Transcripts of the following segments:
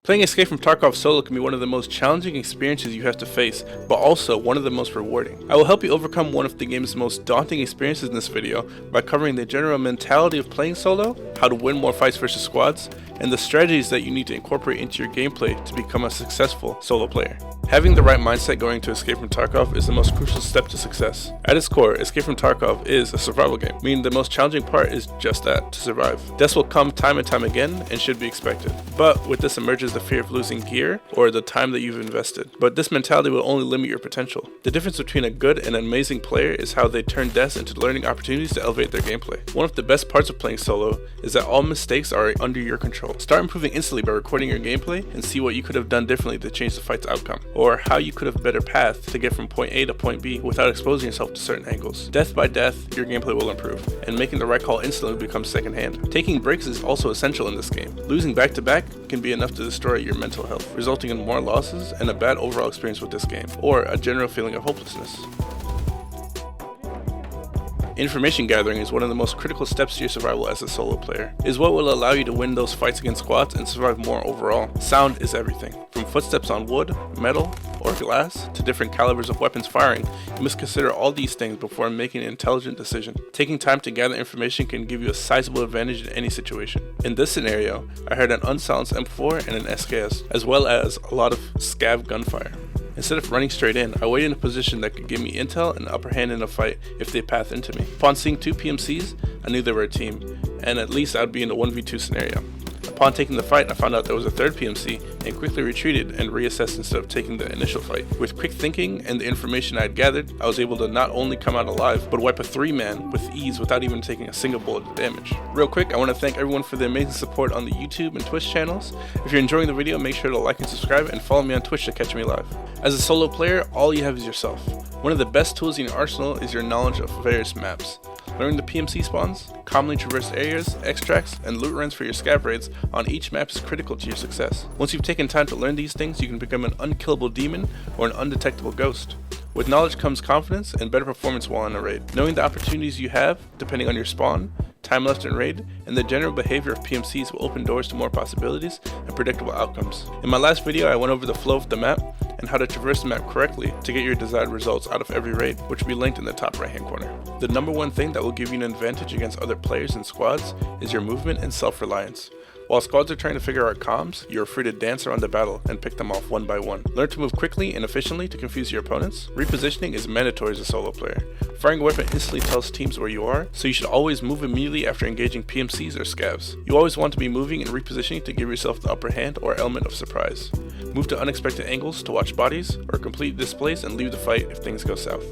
Playing Escape from Tarkov Solo can be one of the most challenging experiences you have to face, but also one of the most rewarding. I will help you overcome one of the game's most daunting experiences in this video by covering the general mentality of playing solo, how to win more fights versus squads, and the strategies that you need to incorporate into your gameplay to become a successful solo player. Having the right mindset going to Escape from Tarkov is the most crucial step to success. At its core, Escape from Tarkov is a survival game, meaning the most challenging part is just that, to survive. Deaths will come time and time again and should be expected. But with this emerges the fear of losing gear or the time that you've invested. But this mentality will only limit your potential. The difference between a good and an amazing player is how they turn deaths into learning opportunities to elevate their gameplay. One of the best parts of playing solo is that all mistakes are under your control. Start improving instantly by recording your gameplay and see what you could have done differently to change the fight's outcome, or how you could have a better path to get from point A to point B without exposing yourself to certain angles. Death by death, your gameplay will improve, and making the right call instantly becomes second hand. Taking breaks is also essential in this game. Losing back to back can be enough to destroy your mental health, resulting in more losses and a bad overall experience with this game, or a general feeling of hopelessness. Information gathering is one of the most critical steps to your survival as a solo player. It is what will allow you to win those fights against squads and survive more overall. Sound is everything. From footsteps on wood, metal, or glass, to different calibers of weapons firing, you must consider all these things before making an intelligent decision. Taking time to gather information can give you a sizable advantage in any situation. In this scenario, I heard an unsilenced M4 and an SKS, as well as a lot of scav gunfire. Instead of running straight in, I waited in a position that could give me intel and upper hand in a fight if they pathed into me. Upon seeing two PMCs, I knew they were a team, and at least I'd be in a 1v2 scenario. Upon taking the fight, I found out there was a third PMC and quickly retreated and reassessed instead of taking the initial fight. With quick thinking and the information I had gathered, I was able to not only come out alive, but wipe a 3-man with ease without even taking a single bullet of damage. Real quick, I want to thank everyone for the amazing support on the YouTube and Twitch channels. If you're enjoying the video, make sure to like and subscribe and follow me on Twitch to catch me live. As a solo player, all you have is yourself. One of the best tools in your arsenal is your knowledge of various maps. Learning the PMC spawns, commonly traversed areas, extracts, and loot runs for your scav raids on each map is critical to your success. Once you've taken time to learn these things, you can become an unkillable demon or an undetectable ghost. With knowledge comes confidence and better performance while on a raid. Knowing the opportunities you have, depending on your spawn, time left in raid, and the general behavior of PMCs will open doors to more possibilities and predictable outcomes. In my last video, I went over the flow of the map and how to traverse the map correctly to get your desired results out of every raid, which will be linked in the top right hand corner. The number one thing that will give you an advantage against other players and squads is your movement and self-reliance. While squads are trying to figure out comms, you are free to dance around the battle and pick them off one by one. Learn to move quickly and efficiently to confuse your opponents. Repositioning is mandatory as a solo player. Firing a weapon instantly tells teams where you are, so you should always move immediately after engaging PMCs or scavs. You always want to be moving and repositioning to give yourself the upper hand or element of surprise. Move to unexpected angles to watch bodies, or completely displace and leave the fight if things go south.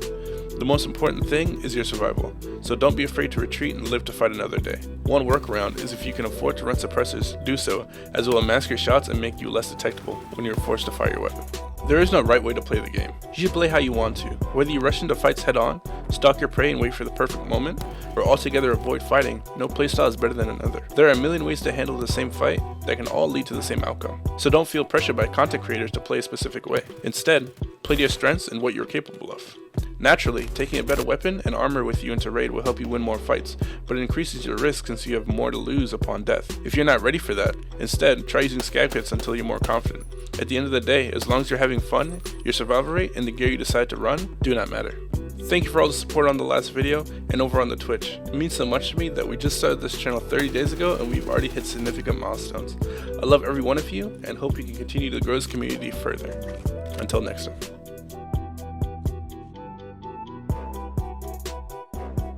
The most important thing is your survival, so don't be afraid to retreat and live to fight another day. One workaround is if you can afford to run suppressors, do so, as it will mask your shots and make you less detectable when you're forced to fire your weapon. There is no right way to play the game. You should play how you want to. Whether you rush into fights head on, stalk your prey and wait for the perfect moment, or altogether avoid fighting, no playstyle is better than another. There are a million ways to handle the same fight that can all lead to the same outcome. So don't feel pressured by content creators to play a specific way. Instead, play to your strengths and what you're capable of. Naturally, taking a better weapon and armor with you into raid will help you win more fights, but it increases your risk since you have more to lose upon death. If you're not ready for that, instead, try using scav kits until you're more confident. At the end of the day, as long as you're having fun, your survival rate and the gear you decide to run do not matter. Thank you for all the support on the last video and over on the Twitch. It means so much to me that we just started this channel 30 days ago and we've already hit significant milestones. I love every one of you and hope you can continue to grow this community further. Until next time.